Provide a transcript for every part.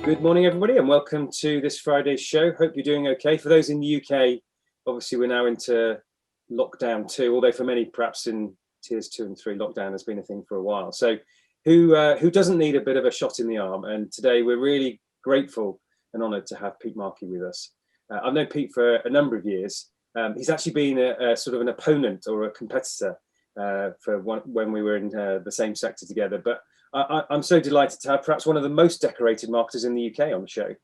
Good morning, everybody, and welcome to this Friday's show. Hope you're doing okay. For those in the UK, obviously we're now into lockdown 2, although for many, perhaps in tiers 2 and 3, lockdown has been a thing for a while. So who doesn't need a bit of a shot in the arm? And today we're really grateful and honoured to have Pete Markey with us. I've known Pete for a number of years. He's actually been a sort of an opponent or a competitor when we were in the same sector together. But I'm so delighted to have perhaps one of the most decorated marketers in the UK on the show.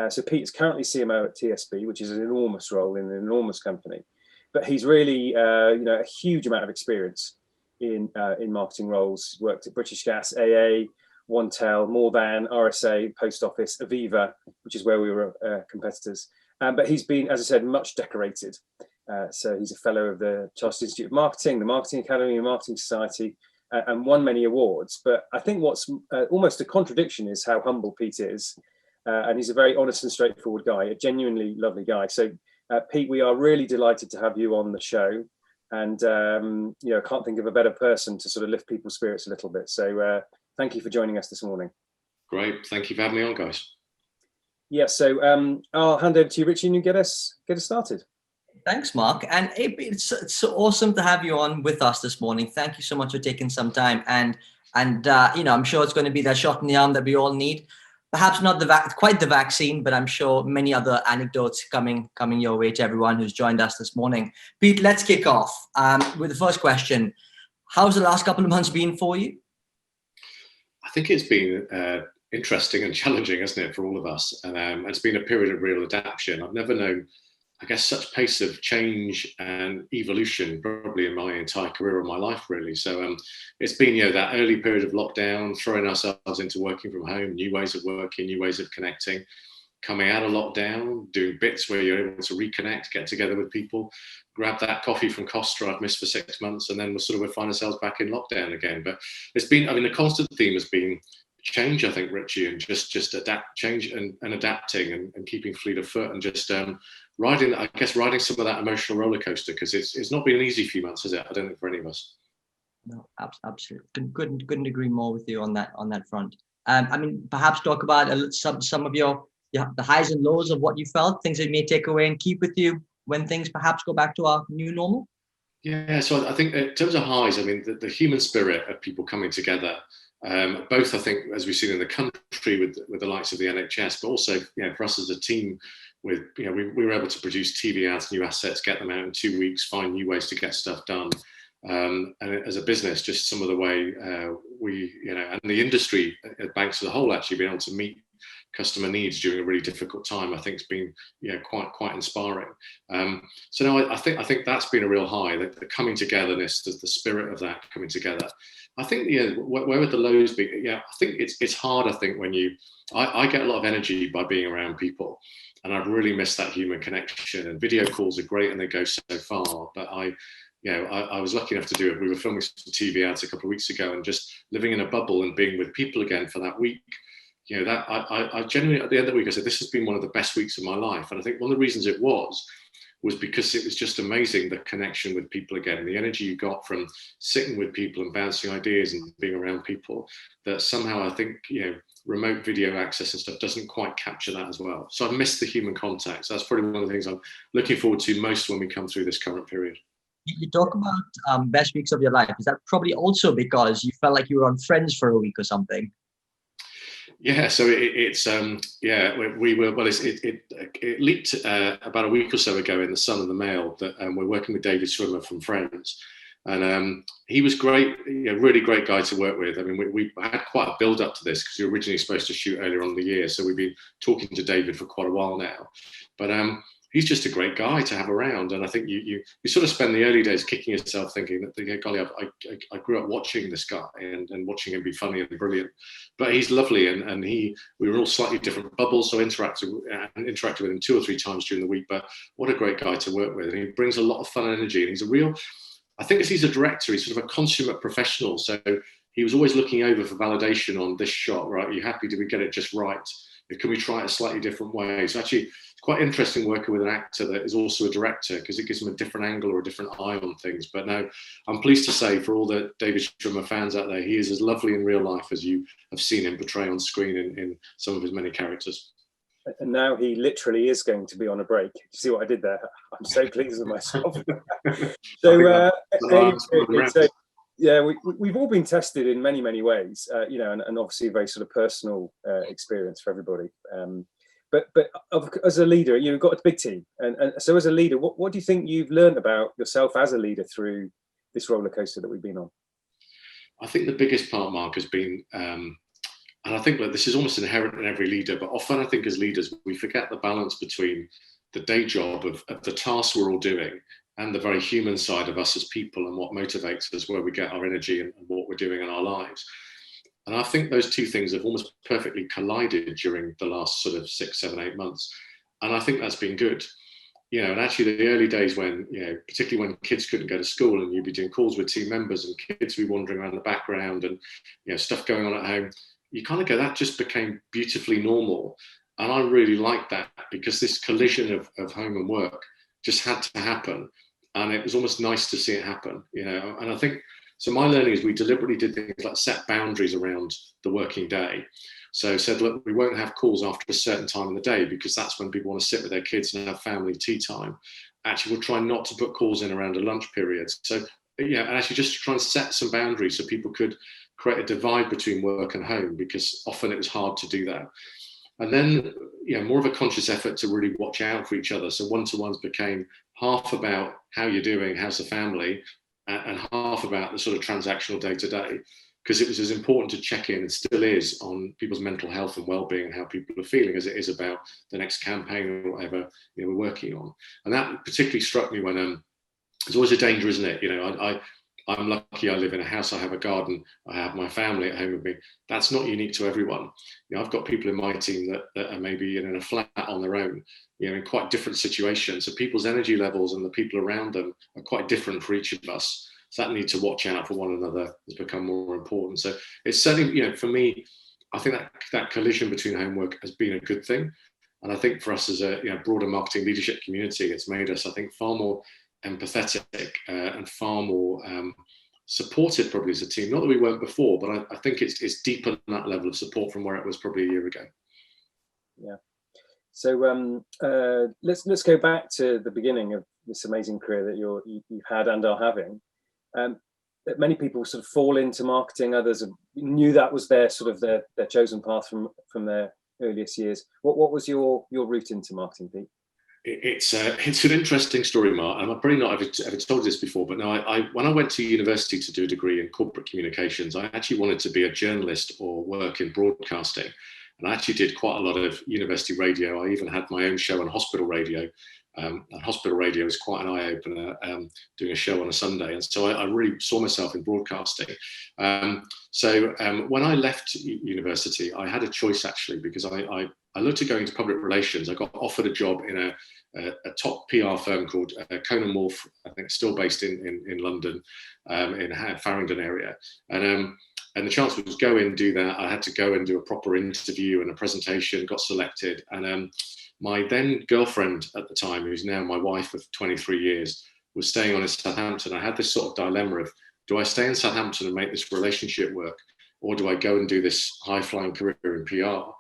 So Pete is currently CMO at TSB, which is an enormous role in an enormous company. But he's really, a huge amount of experience in marketing roles. He's worked at British Gas, AA, OneTel, More Than, RSA, Post Office, Aviva, which is where we were competitors. But he's been, as I said, much decorated. So he's a fellow of the Chartered Institute of Marketing, the Marketing Academy, and Marketing Society, and won many awards. But I think what's almost a contradiction is how humble Pete is. And he's a very honest and straightforward guy, a genuinely lovely guy. So Pete, we are really delighted to have you on the show. And, I can't think of a better person to sort of lift people's spirits a little bit. So thank you for joining us this morning. Great. Thank you for having me on, guys. Yeah, so I'll hand over to you, Richie, and you get us started. Thanks, Mark. And it's so awesome to have you on with us this morning. Thank you so much for taking some time. And I'm sure it's going to be that shot in the arm that we all need. Perhaps not quite the vaccine, but I'm sure many other anecdotes coming your way to everyone who's joined us this morning. Pete, let's kick off with the first question. How's the last couple of months been for you? I think it's been interesting and challenging, hasn't it, for all of us? And it's been a period of real adaptation. I've never known, I guess, such pace of change and evolution probably in my entire career or my life, really. So it's been, that early period of lockdown, throwing ourselves into working from home, new ways of working, new ways of connecting, coming out of lockdown, doing bits where you're able to reconnect, get together with people, grab that coffee from Costa I've missed for 6 months, and then we'll find ourselves back in lockdown again. But it's been, the constant theme has been change, I think, Richie, and just change and adapting and keeping fleet of foot and just riding some of that emotional roller coaster, because it's not been an easy few months, has it? I don't think for any of us. No, absolutely. Couldn't agree more with you on that front. Perhaps talk about some of the highs and lows of what you felt, things that you may take away and keep with you when things perhaps go back to our new normal. Yeah, so I think in terms of highs, the human spirit of people coming together, both, I think, as we've seen in the country with the likes of the NHS, but also, for us as a team, we were able to produce TV ads, new assets, get them out in 2 weeks, find new ways to get stuff done. And as a business, just some of the way we, and the industry, banks as a whole, actually being able to meet customer needs during a really difficult time, I think it's been, quite inspiring. So no, I think that's been a real high, the coming togetherness, the spirit of that coming together. I think, where would the lows be? I think it's hard. I think when I get a lot of energy by being around people, and I've really missed that human connection. And video calls are great and they go so far, but I was lucky enough to do it. We were filming some TV ads a couple of weeks ago, and just living in a bubble and being with people again for that week. That I genuinely, at the end of the week, I said, this has been one of the best weeks of my life. And I think one of the reasons it was because it was just amazing, the connection with people again, the energy you got from sitting with people and bouncing ideas and being around people, that somehow I think, remote video access and stuff doesn't quite capture that as well. So I've missed the human contact. So that's probably one of the things I'm looking forward to most when we come through this current period. You talk about best weeks of your life. Is that probably also because you felt like you were on Friends for a week or something? Yeah, so we were. Well, it leaked about a week or so ago in the Sun and the Mail that we're working with David Swimmer from Friends, and he was great, really great guy to work with. We had quite a build up to this because we were originally supposed to shoot earlier on in the year, so we've been talking to David for quite a while now. But he's just a great guy to have around, and I think you sort of spend the early days kicking yourself, thinking that, golly, I grew up watching this guy and watching him be funny and brilliant. But he's lovely, and we were all slightly different bubbles, so interacted with him 2 or 3 times during the week. But what a great guy to work with, and he brings a lot of fun and energy, and he's a real. I think as he's a director, he's sort of a consummate professional. So he was always looking over for validation on this shot. Right? Are you happy? Did we get it just right? Can we try it a slightly different way? So actually quite interesting working with an actor that is also a director, because it gives them a different angle or a different eye on things. But no, I'm pleased to say, for all the David Schwimmer fans out there, he is as lovely in real life as you have seen him portray on screen in some of his many characters. And now he literally is going to be on a break. You see what I did there? I'm so pleased with myself. So, yeah, we've all been tested in many, many ways, you know, and obviously a very sort of personal experience for everybody. But as a leader, you've got a big team. And so as a leader, what do you think you've learned about yourself as a leader through this roller coaster that we've been on? I think the biggest part, Mark, has been, and I think that this is almost inherent in every leader, but often I think as leaders, we forget the balance between the day job of the tasks we're all doing and the very human side of us as people and what motivates us, where we get our energy and what we're doing in our lives. And I think those two things have almost perfectly collided during the last sort of 6, 7, 8 months. And I think that's been good. You know, and actually the early days when, you know, particularly when kids couldn't go to school and you'd be doing calls with team members and kids would be wandering around the background and, you know, stuff going on at home, you kind of go, that just became beautifully normal. And I really like that, because this collision of home and work just had to happen. And it was almost nice to see it happen, you know. And I think, so my learning is we deliberately did things like set boundaries around the working day. So said, look, we won't have calls after a certain time in the day, because that's when people want to sit with their kids and have family tea time. Actually, we'll try not to put calls in around a lunch period. So, yeah, and actually just try and set some boundaries so people could create a divide between work and home, because often it was hard to do that. And then, you know, more of a conscious effort to really watch out for each other. So one-to-ones became half about how you're doing, how's the family, and half about the sort of transactional day-to-day, because it was as important to check in, and still is, on people's mental health and well-being and how people are feeling, as it is about the next campaign or whatever, you know, we're working on. And that particularly struck me when it's always a danger, isn't it? You know, I'm lucky I live in a house, I have a garden, I have my family at home with me. That's not unique to everyone. You know, I've got people in my team that are maybe in a flat on their own, you know, in quite different situations. So people's energy levels and the people around them are quite different for each of us. So that need to watch out for one another has become more important. So it's certainly, you know, for me, I think that collision between homework has been a good thing. And I think for us as a, you know, broader marketing leadership community, it's made us, I think, far more empathetic and far more supportive probably as a team. Not that we weren't before, but I think it's deeper than that level of support from where it was probably a year ago. Yeah. So let's go back to the beginning of this amazing career that you've had and are having. That many people sort of fall into marketing. Others knew that was their sort of their chosen path from their earliest years. What was your route into marketing, Pete? It's an interesting story, Mark. And I've probably not ever told this before, but no, when I went to university to do a degree in corporate communications, I actually wanted to be a journalist or work in broadcasting. And I actually did quite a lot of university radio. I even had my own show on hospital radio. And hospital radio is quite an eye-opener, doing a show on a Sunday. And so I really saw myself in broadcasting. So when I left university, I had a choice, actually, because I looked at going into public relations. I got offered a job in a top PR firm called Conan Wolf, I think still based in London, in Farringdon area. And the chance was go in, do that. I had to go and do a proper interview and a presentation, got selected. And my then girlfriend at the time, who's now my wife of 23 years, was staying on in Southampton. I had this sort of dilemma of, do I stay in Southampton and make this relationship work? Or do I go and do this high-flying career in PR?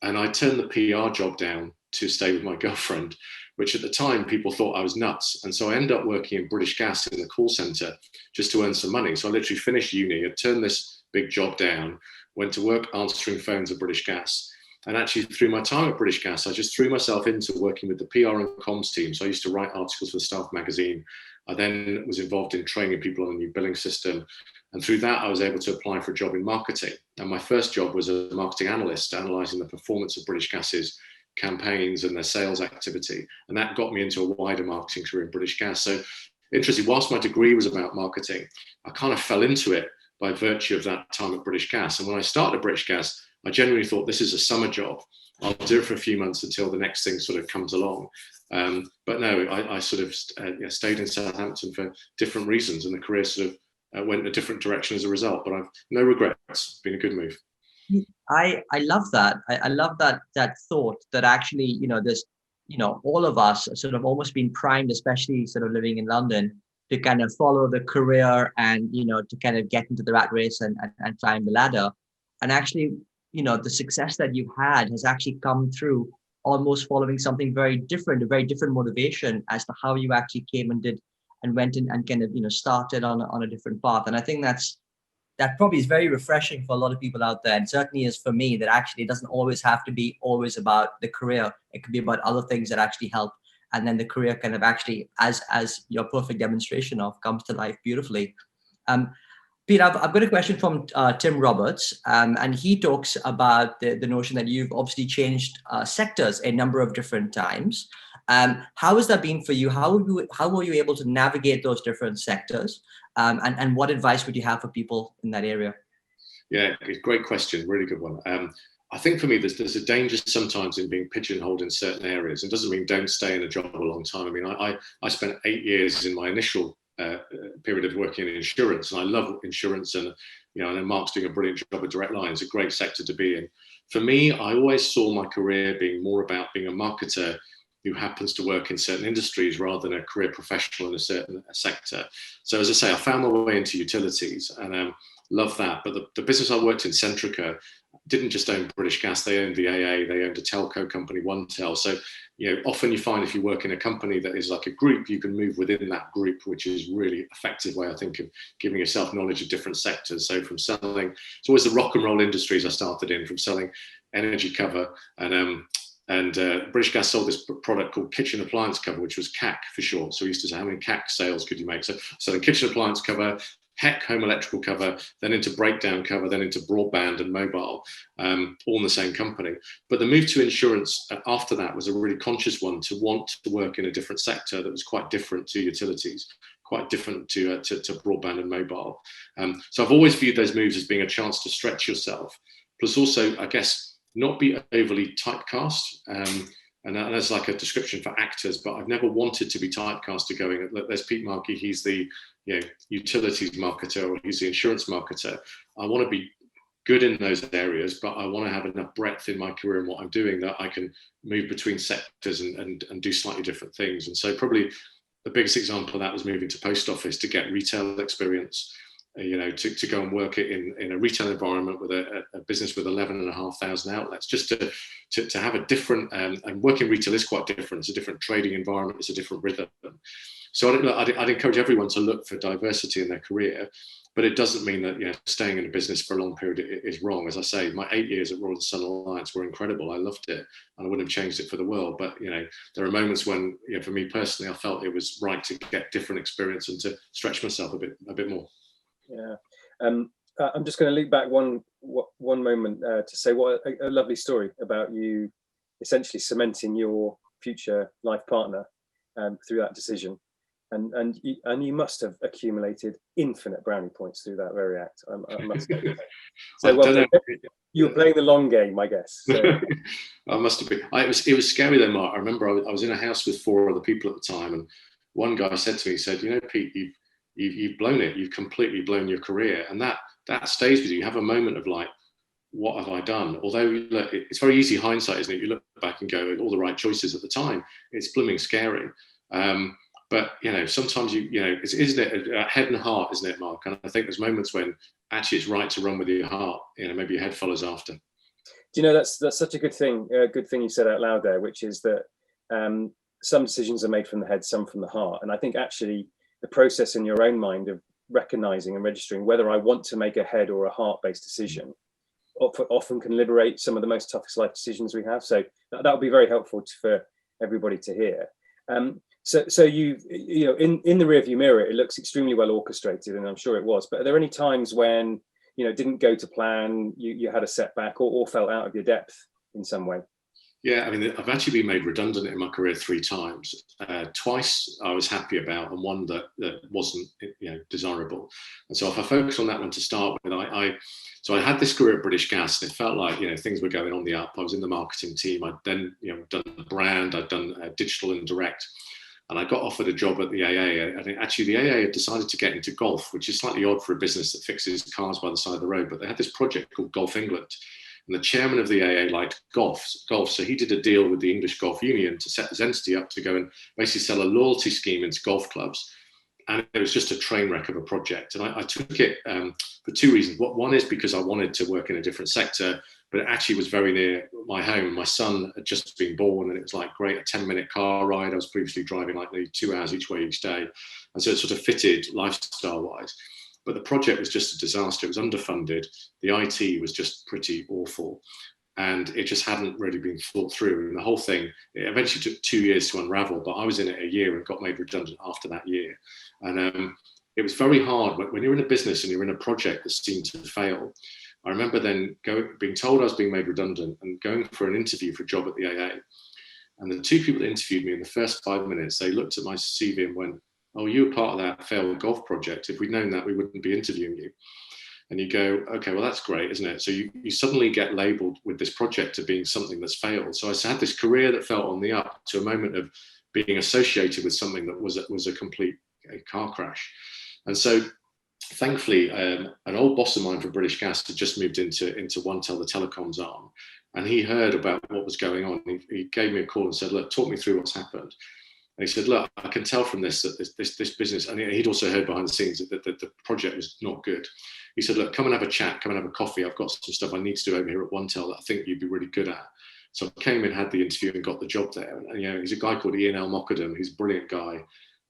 And I turned the PR job down to stay with my girlfriend, which at the time people thought I was nuts. And so I ended up working in British Gas in the call centre just to earn some money. So I literally finished uni, I turned this big job down, went to work answering phones at British Gas. And actually through my time at British Gas, I just threw myself into working with the PR and comms team. So I used to write articles for the Staff magazine. I then was involved in training people on a new billing system. And through that, I was able to apply for a job in marketing. And my first job was a marketing analyst, analysing the performance of British Gas's campaigns and their sales activity. And that got me into a wider marketing career in British Gas. So interesting, whilst my degree was about marketing, I kind of fell into it by virtue of that time at British Gas. And when I started at British Gas, I genuinely thought, this is a summer job. I'll do it for a few months until the next thing sort of comes along. But no, I sort of stayed in Southampton for different reasons, and the career sort of went in a different direction as a result. But I've no regrets. It's been a good move. I love that. I love that thought that actually, you know, this all of us sort of almost been primed, especially sort of living in London, to kind of follow the career and, to kind of get into the rat race and climb the ladder. And actually, the success that you've had has actually come through almost following something very different, a very different motivation as to how you actually came and did and went in and kind of, started on a different path. And I think that probably is very refreshing for a lot of people out there. And certainly is for me, that actually it doesn't always have to be always about the career. It could be about other things that actually help. And then the career kind of actually, as your perfect demonstration of, comes to life beautifully. Pete, I've got a question from Tim Roberts, and he talks about the notion that you've obviously changed sectors a number of different times. How has that been for you? How were you able to navigate those different sectors? And what advice would you have for people in that area? Yeah, great question. Really good one. I think for me, there's a danger sometimes in being pigeonholed in certain areas. It doesn't mean don't stay in a job a long time. I mean, I spent 8 years in my initial period of working in insurance, and I love insurance. And I know Mark's doing a brilliant job at Direct Line. It's a great sector to be in. For me, I always saw my career being more about being a marketer who happens to work in certain industries rather than a career professional in a certain sector. So as I say, I found my way into utilities and love that. But the business I worked in, Centrica, didn't just own British Gas, they owned the AA, they owned a telco company, OneTel. So, often you find if you work in a company that is like a group, you can move within that group, which is really effective way, I think, of giving yourself knowledge of different sectors. So from selling, it's always the rock and roll industries I started in, from selling energy cover and British Gas sold this product called kitchen appliance cover, which was CAC for short. So we used to say, how many CAC sales could you make? So the kitchen appliance cover, HEC home electrical cover, then into breakdown cover, then into broadband and mobile, all in the same company. But the move to insurance after that was a really conscious one, to want to work in a different sector that was quite different to utilities, quite different to broadband and mobile. So I've always viewed those moves as being a chance to stretch yourself, plus also, I guess, not be overly typecast. And that's like a description for actors, but I've never wanted to be typecast to going, there's Pete Markey, he's the utilities marketer, or he's the insurance marketer. I want to be good in those areas, but I want to have enough breadth in my career and what I'm doing that I can move between sectors and do slightly different things. And so probably the biggest example of that was moving to post office to get retail experience, to go and work in a retail environment with a business with 11,500 outlets, just to have a different, and working retail is quite different. It's a different trading environment. It's a different rhythm. So I'd encourage everyone to look for diversity in their career, but it doesn't mean that staying in a business for a long period is wrong. As I say, my 8 years at Royal Sun Alliance were incredible. I loved it, and I wouldn't have changed it for the world. But there are moments when, for me personally, I felt it was right to get different experience and to stretch myself a bit more. Yeah, I'm just going to leap back one moment to say what a lovely story about you essentially cementing your future life partner through that decision, and you must have accumulated infinite brownie points through that very act. I must say. So you were playing the long game, I guess. So. I must have been. It was scary though, Mark. I remember I was in a house with 4 other people at the time, and one guy said to me, he said, Pete, you've blown it. You've completely blown your career. And that stays with you. You have a moment of like, what have I done? Although look, it's very easy hindsight, isn't it? You look back and go, all the right choices at the time. It's blooming scary. But, sometimes isn't it a head and heart, isn't it, Mark? And I think there's moments when actually it's right to run with your heart. Maybe your head follows after. Do you know, that's such a good thing you said out loud there, which is that some decisions are made from the head, some from the heart. And I think actually the process in your own mind of recognizing and registering whether I want to make a head or a heart-based decision often can liberate some of the most toughest life decisions we have. So that would be very helpful for everybody to hear. So you in the rearview mirror, it looks extremely well orchestrated, and I'm sure it was. But are there any times when it didn't go to plan, you had a setback, or felt out of your depth in some way? Yeah, I mean, I've actually been made redundant in my career 3 times. Twice I was happy about, and one that wasn't, desirable. And so if I focus on that one to start with, I had this career at British Gas, and it felt like things were going on the up. I was in the marketing team. I'd then done brand. I'd done digital and direct, and I got offered a job at the AA. And actually, the AA had decided to get into golf, which is slightly odd for a business that fixes cars by the side of the road. But they had this project called Golf England. And the chairman of the AA liked golf. So he did a deal with the English Golf Union to set this entity up to go and basically sell a loyalty scheme into golf clubs. And it was just a train wreck of a project. And I took it for two reasons. One is because I wanted to work in a different sector, but it actually was very near my home. My son had just been born, and it was like great, a 10-minute car ride. I was previously driving like nearly 2 hours each way each day. And so it sort of fitted lifestyle-wise. But the project was just a disaster. It was underfunded. The IT was just pretty awful. And it just hadn't really been thought through. And the whole thing, it eventually took 2 years to unravel, but I was in it a year and got made redundant after that year. And it was very hard. When you're in a business and you're in a project that seemed to fail, I remember then being told I was being made redundant and going for an interview for a job at the AA. And the two people that interviewed me in the first 5 minutes, they looked at my CV and went, "Oh, you were part of that failed golf project. If we'd known that, we wouldn't be interviewing you." And you go, okay, well, that's great, isn't it? So you suddenly get labeled with this project of being something that's failed. So I had this career that felt on the up to a moment of being associated with something that was a complete car crash. And so thankfully, an old boss of mine from British Gas had just moved into OneTel, the telecoms arm. And he heard about what was going on. He gave me a call and said, "Look, talk me through what's happened." And he said, "Look, I can tell from this that this business," and he'd also heard behind the scenes that the project was not good. He said, "Look, come and have a chat, come and have a coffee. I've got some stuff I need to do over here at OneTel that I think you'd be really good at." So I came in, had the interview and got the job there. And he's a guy called Ian L. Mockadam, who's a brilliant guy.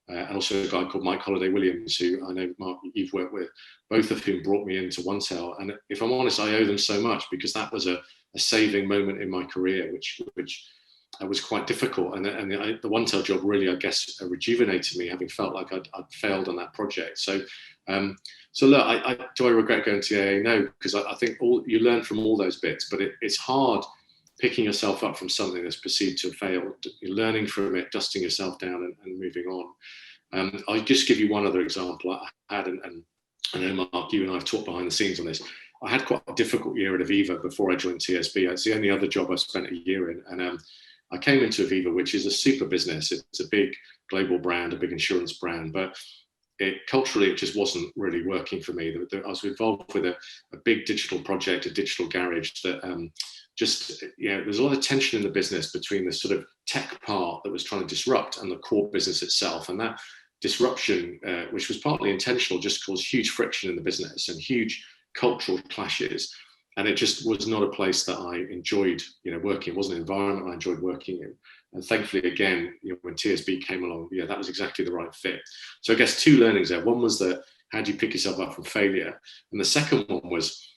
And also a guy called Mike Holliday-Williams, who I know, Mark, you've worked with, both of whom brought me into OneTel. And if I'm honest, I owe them so much, because that was a saving moment in my career, which was quite difficult. And the OneTel job really, I guess, rejuvenated me, having felt like I'd failed on that project. So look, do I regret going to AA? No, because I think you learn from all those bits, but it's hard picking yourself up from something that's perceived to have failed. You're learning from it, dusting yourself down and moving on. I'll just give you one other example I had, and I know, Mark, you and I have talked behind the scenes on this. I had quite a difficult year at Aviva before I joined TSB. It's the only other job I've spent a year in. And I came into Aviva, which is a super business. It's a big global brand, a big insurance brand, but culturally, it just wasn't really working for me. I was involved with a big digital project, a digital garage that there's a lot of tension in the business between the sort of tech part that was trying to disrupt and the core business itself. And that disruption, which was partly intentional, just caused huge friction in the business and huge cultural clashes. And it just was not a place that I enjoyed, working. It wasn't an environment I enjoyed working in. And thankfully, again, when TSB came along, that was exactly the right fit. So I guess two learnings there. One was that how do you pick yourself up from failure? And the second one was,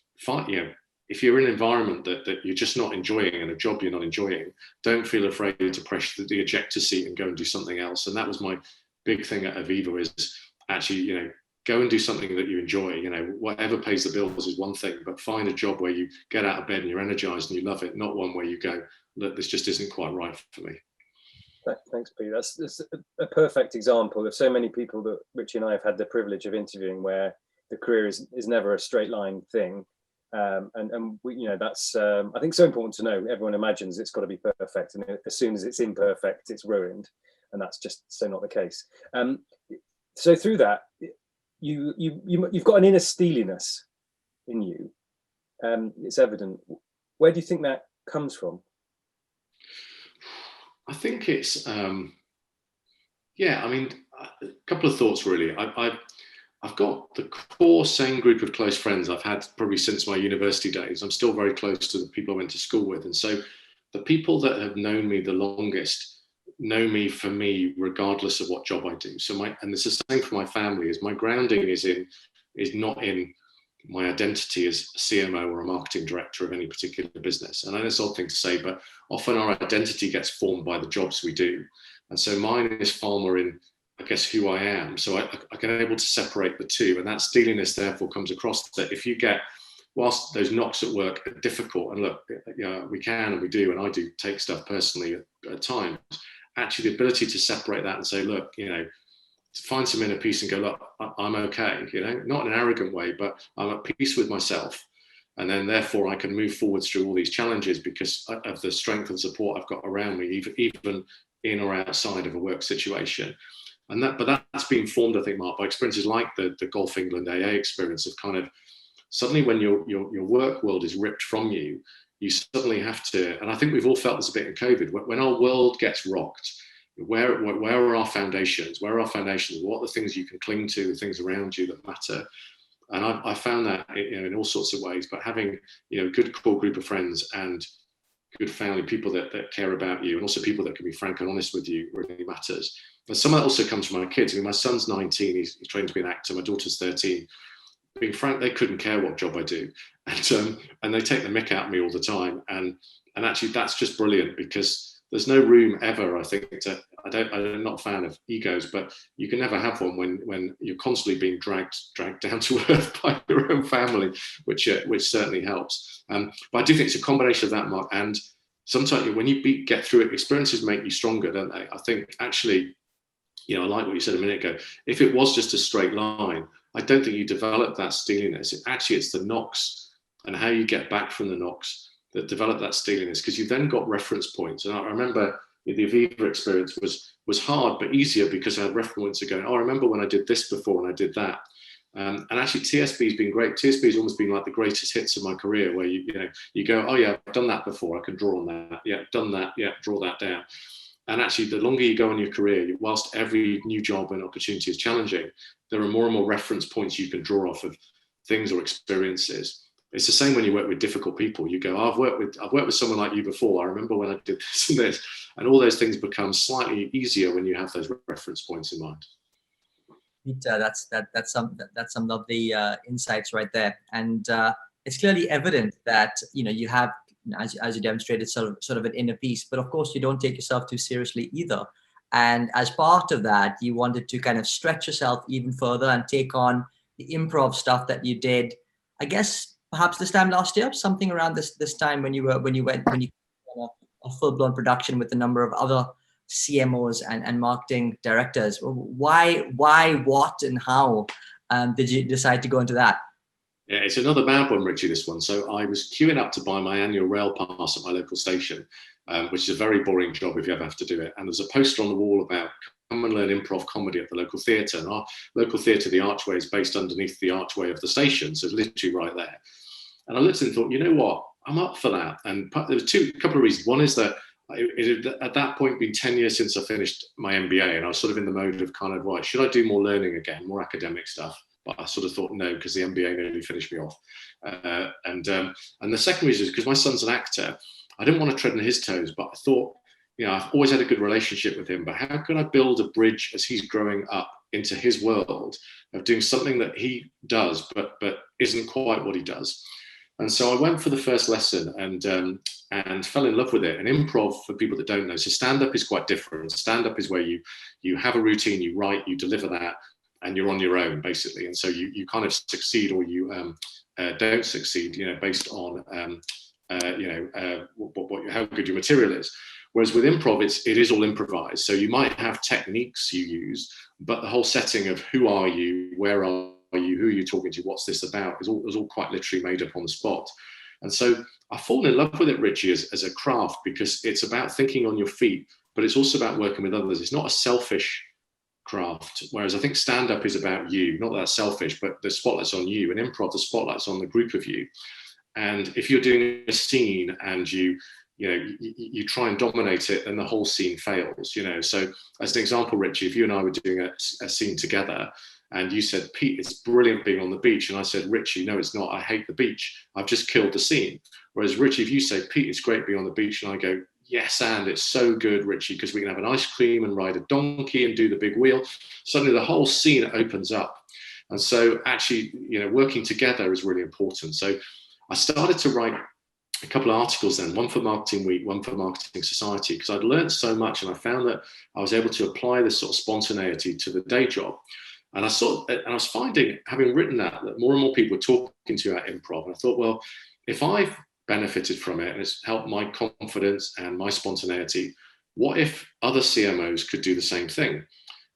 if you're in an environment that you're just not enjoying and a job you're not enjoying, don't feel afraid to press the ejector seat and go and do something else. And that was my big thing at Aviva, is actually, go and do something that you enjoy. Whatever pays the bills is one thing, but find a job where you get out of bed and you're energized and you love it, not one where you go, look, this just isn't quite right for me. Thanks, Pete. That's a perfect example of so many people that Richie and I have had the privilege of interviewing, where the career is never a straight line thing. And we, that's I think so important to know. Everyone imagines it's got to be perfect, and as soon as it's imperfect, it's ruined, and that's just so not the case. So through that, you've got an inner steeliness in you. It's evident. Where do you think that comes from? I think it's a couple of thoughts really. I've got the core same group of close friends I've had probably since my university days. I'm still very close to the people I went to school with. And so the people that have known me the longest know me for me, regardless of what job I do. And it's the same for my family, is my grounding is not in my identity as a CMO or a marketing director of any particular business. And I know it's an odd thing to say, but often our identity gets formed by the jobs we do. And so mine is far more in, I guess, who I am. So I can able to separate the two. And that steeliness therefore comes across, that if you get, whilst those knocks at work are difficult, and look, we can and we do, and I do take stuff personally at times, actually the ability to separate that and say, look, to find some inner peace and go, look, I'm okay, not in an arrogant way, but I'm at peace with myself. And then therefore I can move forwards through all these challenges because of the strength and support I've got around me, even in or outside of a work situation. But that's been formed, I think, Mark, by experiences like the Golf England AA experience of kind of suddenly when your work world is ripped from you, you suddenly have to, and I think we've all felt this a bit in COVID, when our world gets rocked, where are our foundations? Where are our foundations? What are the things you can cling to, the things around you that matter? And I found that in all sorts of ways, but having a good core group of friends and good family, people that care about you, and also people that can be frank and honest with you, really matters. And some of that also comes from my kids. I mean, my son's 19, he's trained to be an actor. My daughter's 13. Being frank, they couldn't care what job I do, and they take the mick out of me all the time. And actually, that's just brilliant, because there's no room ever, I think, I'm not a fan of egos, but you can never have one when you're constantly being dragged down to earth by your own family, which certainly helps. But I do think it's a combination of that, Mark. And sometimes when you get through it, experiences make you stronger, don't they? I think actually, I like what you said a minute ago. If it was just a straight line, I don't think you develop that steeliness. It's the knocks and how you get back from the knocks that develop that steeliness, because you've then got reference points. And I remember the Aviva experience was hard, but easier, because I had reference points of going, I remember when I did this before and I did that. And actually, TSB has been great. TSB has almost been like the greatest hits of my career, where you go, oh yeah, I've done that before. I can draw on that. Yeah, done that. Yeah, draw that down. And actually, the longer you go in your career, whilst every new job and opportunity is challenging, there are more and more reference points you can draw off of things or experiences. It's the same when you work with difficult people. You go, I've worked with someone like you before. I remember when I did this and this, and all those things become slightly easier when you have those reference points in mind. Peter, that's some lovely insights right there, and it's clearly evident that you have, as you demonstrated, sort of an inner peace. But of course, you don't take yourself too seriously either. And as part of that, you wanted to kind of stretch yourself even further and take on the improv stuff that you did, I guess, perhaps this time last year, something around this time when you went on a full-blown production with a number of other CMOs and marketing directors. Why, what, and how did you decide to go into that? Yeah, it's another bad one, Richie, this one. So I was queuing up to buy my annual rail pass at my local station, which is a very boring job if you ever have to do it. And there's a poster on the wall about come and learn improv comedy at the local theatre. And our local theatre, the Archway, is based underneath the archway of the station. So it's literally right there. And I looked and thought, you know what, I'm up for that. And there was a couple of reasons. One is that it had at that point been 10 years since I finished my MBA, and I was sort of in the mode of kind of, right, should I do more learning again, more academic stuff? But I sort of thought no, because the MBA nearly finished me off. And the second reason is because my son's an actor. I didn't want to tread on his toes, but I thought, I've always had a good relationship with him, but how can I build a bridge as he's growing up into his world of doing something that he does, but isn't quite what he does? And so I went for the first lesson and fell in love with it. And improv, for people that don't know, so stand-up is quite different. Stand-up is where you have a routine, you write, you deliver that, and you're on your own, basically. And so you kind of succeed or you don't succeed, based on how good your material is. Whereas with improv, it is all improvised. So you might have techniques you use, but the whole setting of who are you, where are you, who are you talking to, what's this about, is all quite literally made up on the spot. And so I've fallen in love with it, Richie, as a craft, because it's about thinking on your feet, but it's also about working with others. It's not a selfish craft, whereas I think stand-up is about you, not that that's selfish, but the spotlight's on you. And improv, the spotlight's on the group of you. And if you're doing a scene and you try and dominate it, then the whole scene fails. So as an example, Richie, if you and I were doing a scene together and you said, Pete, it's brilliant being on the beach, and I said, Richie, no, it's not, I hate the beach, I've just killed the scene. Whereas Richie, if you say, Pete, it's great being on the beach, and I go, yes, and it's so good, Richie, because we can have an ice cream and ride a donkey and do the big wheel, suddenly the whole scene opens up. And so actually, working together is really important. So I started to write a couple of articles then, one for Marketing Week, one for Marketing Society, because I'd learned so much, and I found that I was able to apply this sort of spontaneity to the day job. And I was finding, having written that more and more people were talking to you about improv. And I thought, well, if I've benefited from it and it's helped my confidence and my spontaneity, what if other CMOs could do the same thing?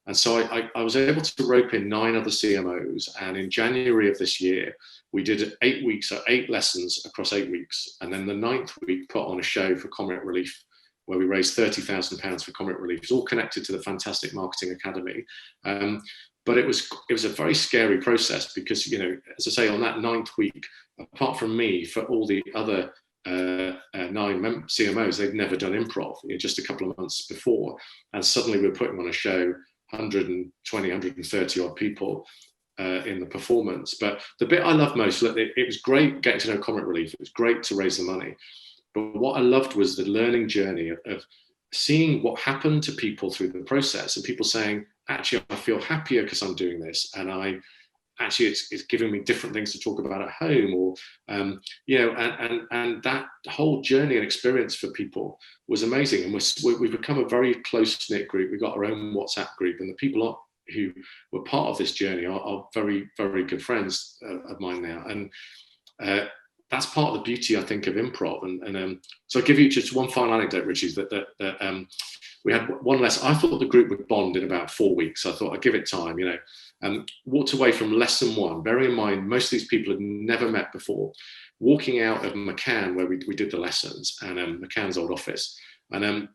And so I was able to rope in 9 other CMOs. And in January of this year, we did 8 weeks, so 8 lessons across 8 weeks. And then the 9th week put on a show for Comic Relief, where we raised £30,000 for Comic Relief. It's all connected to the fantastic Marketing Academy. But it was a very scary process because, as I say, on that 9th week, apart from me, for all the other CMOs. They'd never done improv, just a couple of months before, and suddenly we're putting on a show, 120, 130 odd people in the performance. But the bit I loved most, look, it was great getting to know Comic Relief. It was great to raise the money. But what I loved was the learning journey of seeing what happened to people through the process, and people saying, actually, I feel happier because I'm doing this, and it's giving me different things to talk about at home, or and that whole journey and experience for people was amazing. And we've become a very close knit group. We've got our own WhatsApp group, and the people who were part of this journey are very, very good friends of mine now. And that's part of the beauty, I think, of improv. And so I'll give you just one final anecdote, Richie, that we had one lesson. I thought the group would bond in about 4 weeks. I thought I'd give it time, walked away from lesson one. Bearing in mind, most of these people had never met before, walking out of McCann, where we did the lessons, and McCann's old office, and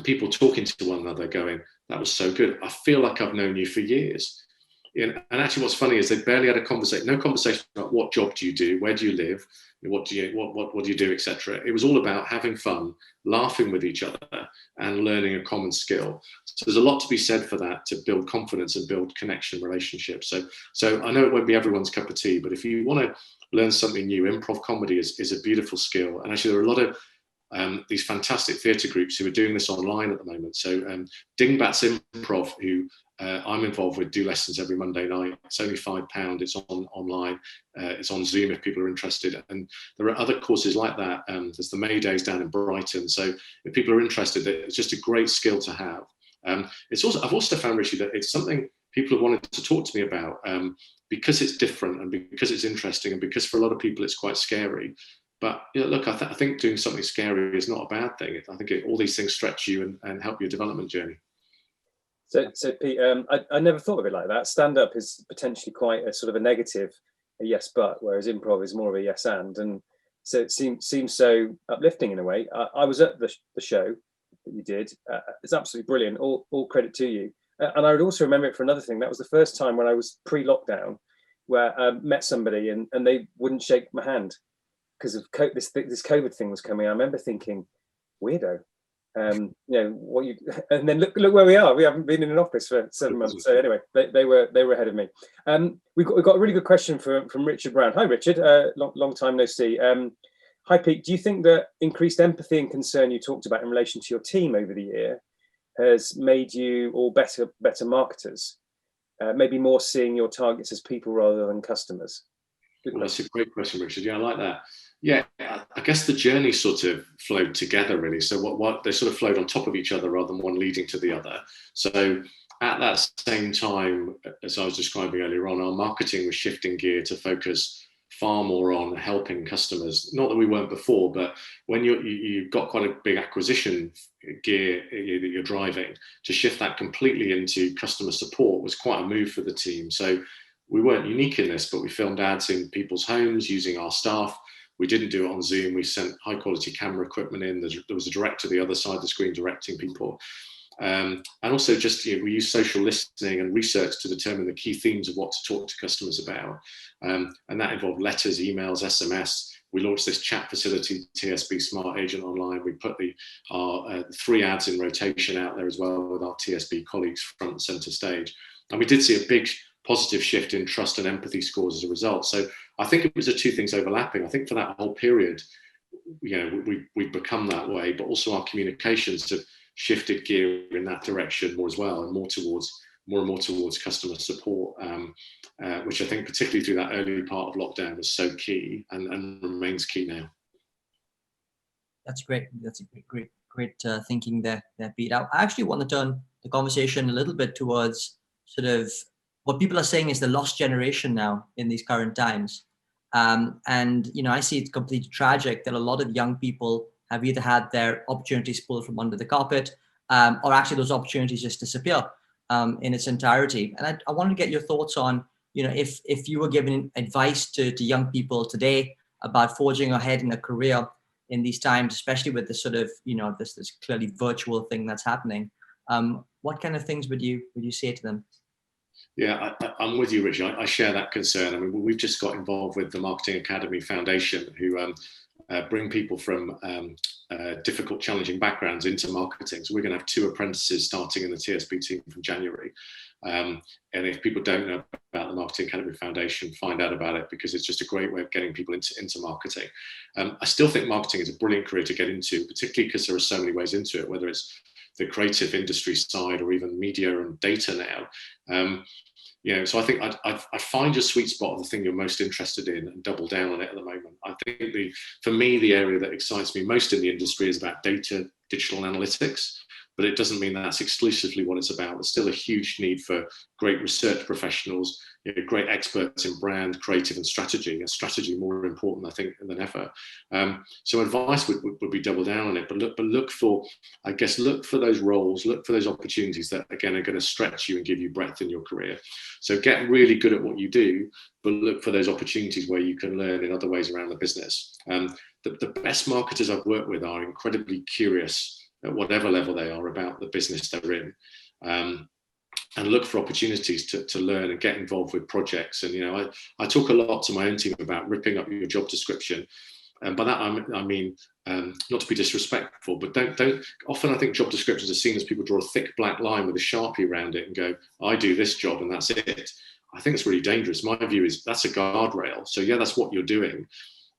people talking to one another going, that was so good. I feel like I've known you for years. And actually what's funny is they barely had no conversation about what job do you do, where do you live, what do you do, etc. It was all about having fun, laughing with each other, and learning a common skill. So there's a lot to be said for that, to build confidence and build connection relationships. So I know it won't be everyone's cup of tea, but if you want to learn something new, improv comedy is a beautiful skill. And actually there are a lot of these fantastic theatre groups who are doing this online at the moment. So Dingbats Improv, who I'm involved with, do lessons every Monday night. It's only £5. It's online. It's on Zoom if people are interested. And there are other courses like that. There's the May Days down in Brighton. So if people are interested, it's just a great skill to have. I've also found, Richie, that it's something people have wanted to talk to me about because it's different and because it's interesting and because for a lot of people it's quite scary. But look, I think doing something scary is not a bad thing. I think all these things stretch you and help your development journey. So Pete, I never thought of it like that. Stand-up is potentially quite a sort of a negative, a yes but, whereas improv is more of a yes and so it seems so uplifting in a way. I was at the show that you did. It's absolutely brilliant. All credit to you. And I would also remember it for another thing. That was the first time when I was pre-lockdown, where I met somebody and they wouldn't shake my hand because of this COVID thing was coming. I remember thinking, weirdo. And then look where we are. We haven't been in an office for 7 months. So anyway, they were ahead of me. We've got a really good question from Richard Brown. Hi, Richard. Long time no see. Hi, Pete. Do you think that increased empathy and concern you talked about in relation to your team over the year has made you all better marketers? Maybe more seeing your targets as people rather than customers. Well, that's a great question, Richard. Yeah, I like that. Yeah, I guess the journey sort of flowed together, really. So what they sort of flowed on top of each other rather than one leading to the other. So at that same time, as I was describing earlier on, our marketing was shifting gear to focus far more on helping customers. Not that we weren't before, but when you've got quite a big acquisition gear that you're driving, to shift that completely into customer support was quite a move for the team. So we weren't unique in this, but we filmed ads in people's homes using our staff. We didn't do it on Zoom. We sent high quality camera equipment in. There was a director the other side of the screen directing people. And also just, we use social listening and research to determine the key themes of what to talk to customers about. And that involved letters, emails, SMS. We launched this chat facility, TSB Smart Agent Online. We put our 3 ads in rotation out there as well with our TSB colleagues front and center stage. And we did see a big positive shift in trust and empathy scores as a result. So I think it was the two things overlapping. I think for that whole period, we've become that way, but also our communications have shifted gear in that direction more as well, and more and more towards customer support, which I think particularly through that early part of lockdown was so key and remains key now. That's great. That's a great thinking there, Pete. I actually want to turn the conversation a little bit towards sort of what people are saying is the lost generation now in these current times. And, I see it's completely tragic that a lot of young people have either had their opportunities pulled from under the carpet, or actually those opportunities just disappear in its entirety. And I wanted to get your thoughts on, if you were giving advice to young people today about forging ahead in a career in these times, especially with this sort of, this clearly virtual thing that's happening, what kind of things would you say to them? Yeah, I'm with you, Richard. I share that concern. I mean, we've just got involved with the Marketing Academy Foundation, who bring people from difficult, challenging backgrounds into marketing. So we're going to have 2 apprentices starting in the TSB team from January. And if people don't know about the Marketing Academy Foundation, find out about it, because it's just a great way of getting people into marketing. I still think marketing is a brilliant career to get into, particularly because there are so many ways into it, whether it's the creative industry side or even media and data now. So I think I'd find your sweet spot of the thing you're most interested in and double down on it at the moment. I think for me, the area that excites me most in the industry is about data, digital analytics, but it doesn't mean that's exclusively what it's about. There's still a huge need for great research professionals, great experts in brand, creative and strategy. And strategy more important, I think, than ever. So advice would be double down on it, but look for those roles, look for those opportunities that, again, are going to stretch you and give you breadth in your career. So get really good at what you do, but look for those opportunities where you can learn in other ways around the business. The best marketers I've worked with are incredibly curious at whatever level they are about the business they're in, and look for opportunities to learn and get involved with projects. And I talk a lot to my own team about ripping up your job description, and by that I mean not to be disrespectful, but don't. Often I think job descriptions are seen as people draw a thick black line with a Sharpie around it and go, I do this job and that's it. I think it's really dangerous. My view is that's a guardrail. So yeah, that's what you're doing,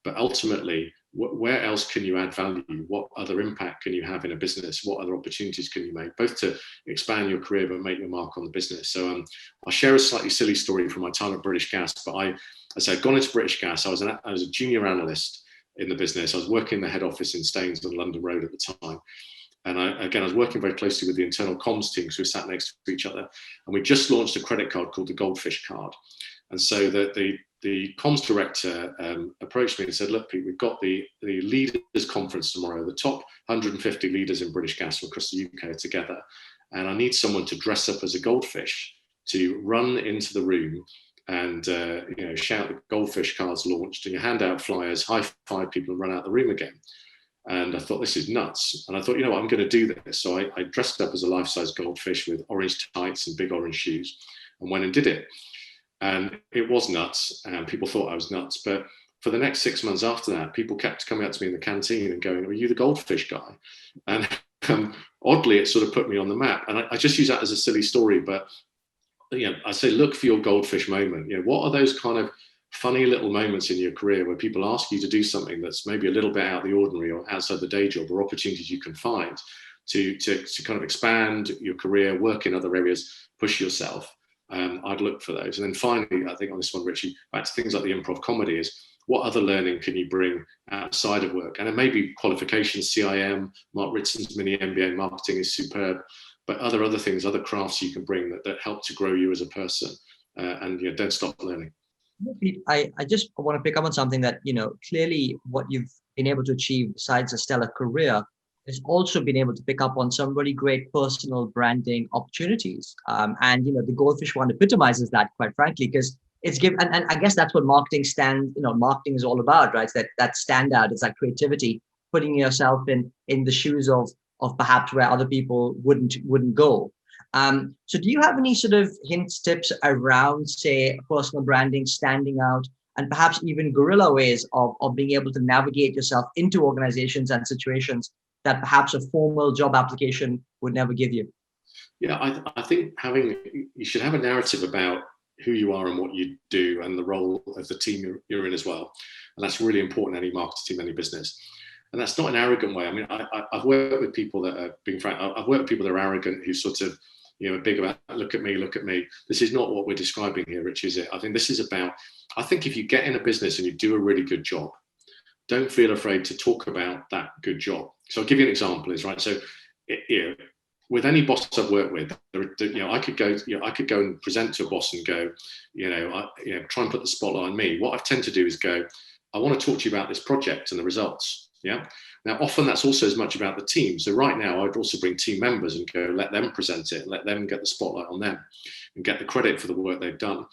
but ultimately, where else can you add value? What other impact can you have in a business? What other opportunities can you make, both to expand your career but make your mark on the business? So I'll share a slightly silly story from my time at British Gas. But I'd gone into British Gas. I was a junior analyst in the business. I was working in the head office in Staines on London Road at the time. And I was working very closely with the internal comms team, because we sat next to each other. And we just launched a credit card called the Goldfish card. And so the comms director approached me and said, look, Pete, we've got the leaders conference tomorrow. The top 150 leaders in British Gas from across the UK are together. And I need someone to dress up as a goldfish to run into the room and shout the Goldfish cards launched, and you hand out flyers, high five people, and run out the room again. And I thought, this is nuts. And I thought, I'm going to do this. So I dressed up as a life-size goldfish with orange tights and big orange shoes and went and did it. And it was nuts, and people thought I was nuts. But for the next 6 months after that, people kept coming up to me in the canteen and going, are you the goldfish guy? And oddly, it sort of put me on the map. And I just use that as a silly story. But I say, look for your goldfish moment. What are those kind of funny little moments in your career where people ask you to do something that's maybe a little bit out of the ordinary or outside the day job, or opportunities you can find to kind of expand your career, work in other areas, push yourself. I'd look for those. And then finally, I think on this one, Richie, back to things like the improv comedy, is what other learning can you bring outside of work? And it may be qualifications, CIM, Mark Ritson's mini MBA in marketing is superb, but other things, other crafts you can bring that help to grow you as a person, and don't stop learning. Pete, I just want to pick up on something that, clearly what you've been able to achieve besides a stellar career has also been able to pick up on some really great personal branding opportunities. And the Goldfish one epitomizes that, quite frankly, because it's given, and I guess that's what marketing marketing is all about, right? It's that standout, it's that creativity, putting yourself in the shoes of perhaps where other people wouldn't go. So do you have any sort of hints, tips around, say, personal branding, standing out, and perhaps even guerrilla ways of being able to navigate yourself into organizations and situations that perhaps a formal job application would never give you? Yeah, I think you should have a narrative about who you are and what you do and the role of the team you're in as well. And that's really important in any marketing team, any business. And that's not an arrogant way. I mean, I've worked with people that are, being frank, I've worked with people that are arrogant, who sort of, are big about, look at me. This is not what we're describing here, Rich, is it? I think this is about, I think if you get in a business and you do a really good job, don't feel afraid to talk about that good job. So I'll give you an example, right? So, with any boss I've worked with, I could go and present to a boss and go, try and put the spotlight on me. What I tend to do is go, I want to talk to you about this project and the results. Yeah. Now, often that's also as much about the team. So right now, I'd also bring team members and go, let them present it, let them get the spotlight on them and get the credit for the work they've done.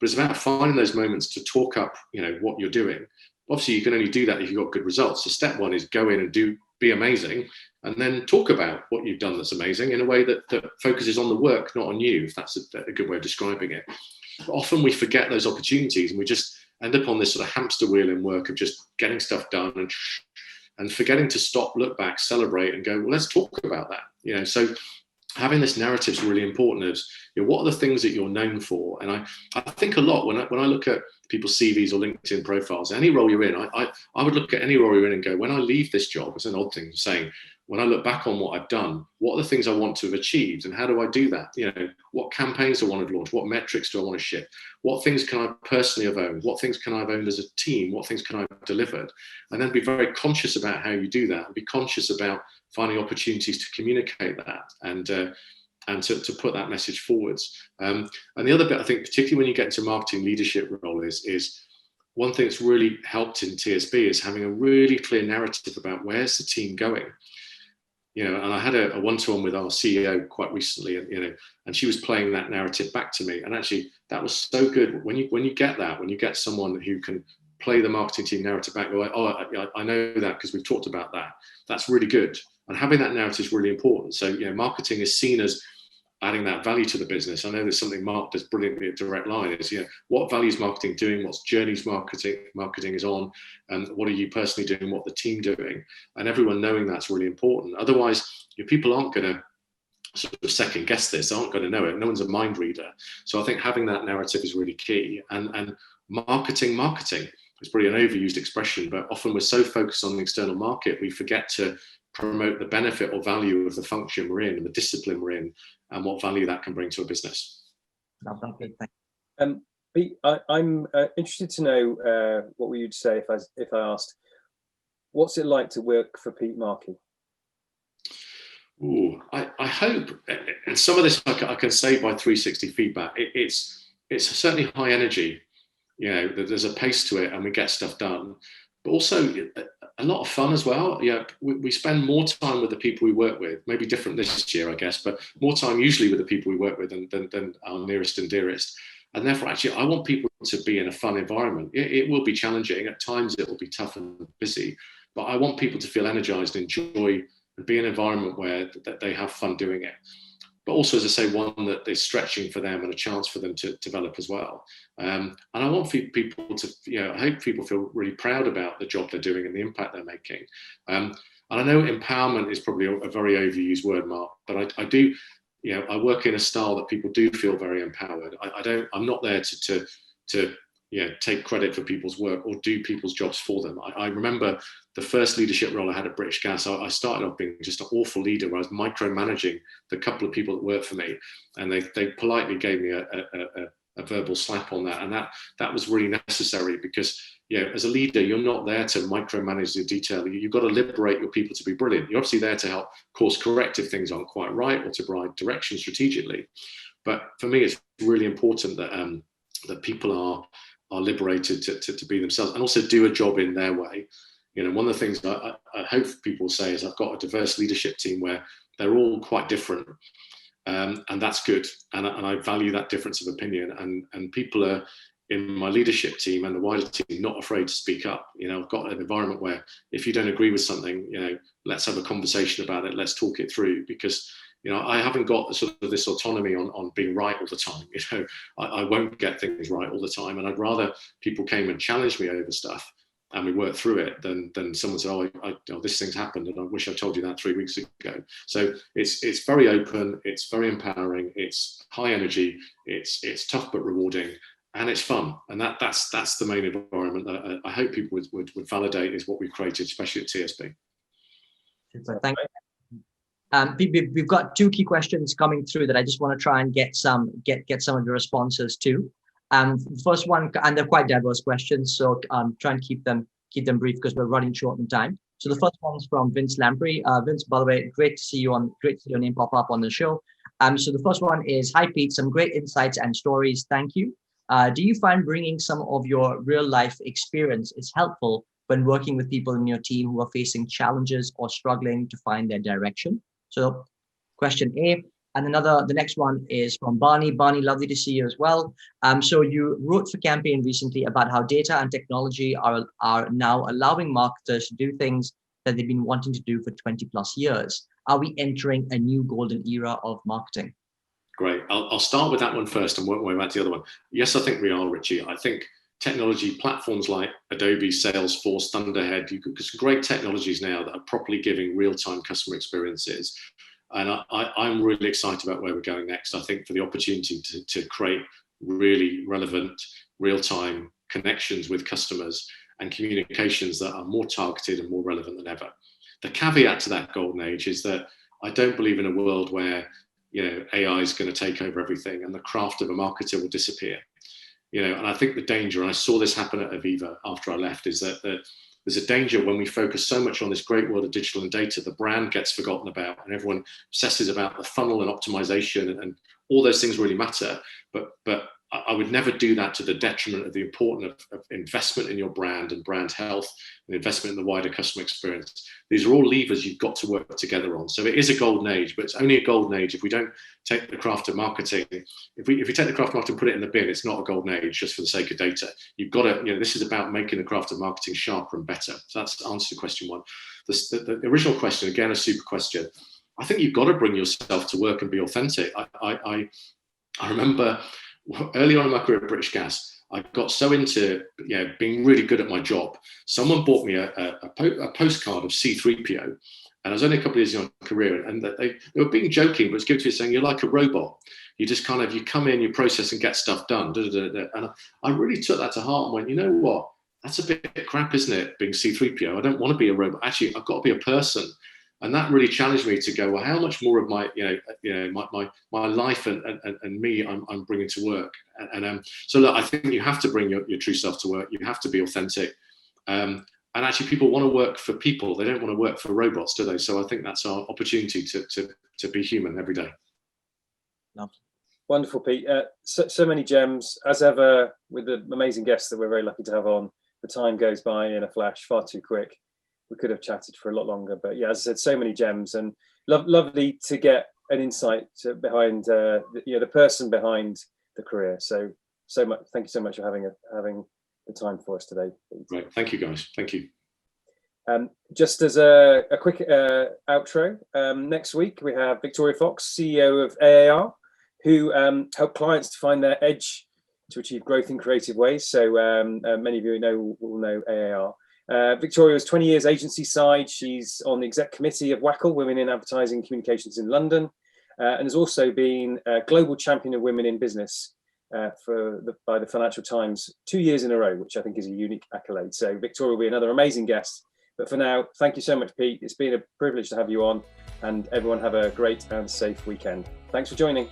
But it's about finding those moments to talk up, what you're doing. Obviously, you can only do that if you've got good results. So step one is go in and be amazing, and then talk about what you've done that's amazing in a way that focuses on the work, not on you, if that's a good way of describing it. But often we forget those opportunities, and end up on this sort of hamster wheel in work of just getting stuff done and forgetting to stop, look back, celebrate, and go, well, let's talk about that. So having this narrative is really important. Is, what are the things that you're known for? And I think a lot when I look at people's CVs or LinkedIn profiles, any role you're in, I would look at any role you're in and go, when I leave this job, it's an odd thing saying, when I look back on what I've done, what are the things I want to have achieved, and how do I do that? What campaigns do I want to launch? What metrics do I want to ship? What things can I personally have owned? What things can I have owned as a team? What things can I have delivered? And then be very conscious about how you do that, and be conscious about finding opportunities to communicate that and to put that message forwards. And the other bit, I think, particularly when you get into marketing leadership role, is one thing that's really helped in TSB is having a really clear narrative about where's the team going. And I had a one-to-one with our CEO quite recently, and she was playing that narrative back to me. And actually, that was so good. When you get someone who can play the marketing team narrative back, go, oh, I know that because we've talked about that. That's really good. And having that narrative is really important. So, marketing is seen as adding that value to the business. I know there's something Mark does brilliantly at Direct Line is, what value is marketing doing? What's journeys marketing is on? And what are you personally doing? What the team doing? And everyone knowing that's really important. Otherwise, people aren't going to sort of second guess this, aren't going to know it. No one's a mind reader. So I think having that narrative is really key. And marketing is probably an overused expression, but often we're so focused on the external market, we forget to promote the benefit or value of the function we're in and the discipline we're in, and what value that can bring to a business. Pete, I'm interested to know what you'd say if I asked, what's it like to work for Pete Markey? I hope, and some of this I can say by 360 feedback, it's certainly high energy. There's a pace to it, and we get stuff done, but also a lot of fun as well. We spend more time with the people we work with, maybe different this year, I guess, but more time usually with the people we work with than our nearest and dearest. And therefore, actually, I want people to be in a fun environment. It will be challenging. At times, it will be tough and busy, but I want people to feel energized, enjoy, and be in an environment where that they have fun doing it. But also, as I say, one that is stretching for them and a chance for them to develop as well. And I want people to, I hope people feel really proud about the job they're doing and the impact they're making. And I know empowerment is probably a very overused word, Mark, but I do, I work in a style that people do feel very empowered. I'm not there to take credit for people's work or do people's jobs for them. I remember the first leadership role I had at British Gas. I started off being just an awful leader where I was micromanaging the couple of people that worked for me, and they politely gave me a verbal slap on that, and that was really necessary because as a leader, you're not there to micromanage the detail. You've got to liberate your people to be brilliant. You're obviously there to help course correct if things aren't quite right or to provide direction strategically. But for me, it's really important that people are liberated to be themselves and also do a job in their way. One of the things that I hope people say is I've got a diverse leadership team where they're all quite different, and that's good. And I value that difference of opinion. And people are in my leadership team and the wider team not afraid to speak up. I've got an environment where if you don't agree with something, let's have a conversation about it. Let's talk it through because I haven't got sort of this autonomy on being right all the time. I won't get things right all the time, and I'd rather people came and challenged me over stuff and we worked through it than someone said, oh, this thing's happened and I wish I told you that 3 weeks ago. So it's very open, it's very empowering, it's high energy, it's tough but rewarding, and it's fun. And that's the main environment that I hope people would validate is what we've created, especially at TSB. Super, thank you. We've got two key questions coming through that I just want to try and get some of the responses to. First one, and they're quite diverse questions, so try and keep them brief because we're running short on time. So the first one is from Vince Lamprey. Vince, by the way, great to see your name pop up on the show. So the first one is, hi Pete, some great insights and stories. Thank you. Do you find bringing some of your real life experience is helpful when working with people in your team who are facing challenges or struggling to find their direction? So question A. And the next one is from Barney. Barney, lovely to see you as well. So you wrote for Campaign recently about how data and technology are now allowing marketers to do things that they've been wanting to do for 20 plus years. Are we entering a new golden era of marketing? Great. I'll start with that one first and work my way back to the other one. Yes, I think we are, Richie. I think technology platforms like Adobe, Salesforce, Thunderhead. You've got some great technologies now that are properly giving real-time customer experiences. And I'm really excited about where we're going next. I think for the opportunity to create really relevant real-time connections with customers and communications that are more targeted and more relevant than ever. The caveat to that golden age is that I don't believe in a world where, you know, AI is going to take over everything and the craft of a marketer will disappear. You know, and I think the danger, and I saw this happen at Aviva after I left, is that there's a danger when we focus so much on this great world of digital and data, the brand gets forgotten about and everyone obsesses about the funnel and optimization, and all those things really matter. But I would never do that to the detriment of the importance of investment in your brand and brand health and investment in the wider customer experience. These are all levers you've got to work together on. So it is a golden age, but it's only a golden age if we don't take the craft of marketing. If we take the craft of marketing and put it in the bin, it's not a golden age just for the sake of data. You've got to, you know, this is about making the craft of marketing sharper and better. So that's the answer to question one. The original question, again, a super question. I think you've got to bring yourself to work and be authentic. I remember early on in my career at British Gas, I got so into, you know, being really good at my job. Someone bought me a postcard of C3PO, and I was only a couple of years in my career, and they were being joking, but it's given to me saying, you're like a robot. You just kind of, you come in, you process and get stuff done. And I really took that to heart and went, you know what? That's a bit crap, isn't it? Being C3PO. I don't want to be a robot. Actually, I've got to be a person. And that really challenged me to go, well, how much more of my, my life and me I'm bringing to work. So look, I think you have to bring your true self to work. You have to be authentic. And actually, people want to work for people. They don't want to work for robots, do they? So I think that's our opportunity to be human every day. Wonderful, Pete. So many gems, as ever, with the amazing guests that we're very lucky to have on. The time goes by in a flash, far too quick. We could have chatted for a lot longer, but yeah, as I said, so many gems, and lovely to get an insight behind the person behind the career. So much. Thank you so much for having the time for us today. Right. Thank you, guys. Thank you. Just as a quick outro, next week we have Victoria Fox, CEO of AAR, who help clients to find their edge to achieve growth in creative ways. So many of you will know AAR. Victoria was 20 years agency side. She's on the exec committee of WACL, Women in Advertising Communications in London, and has also been a global champion of women in business by the Financial Times 2 years in a row, which I think is a unique accolade. So Victoria will be another amazing guest. But for now, thank you so much, Pete. It's been a privilege to have you on, and everyone have a great and safe weekend. Thanks for joining.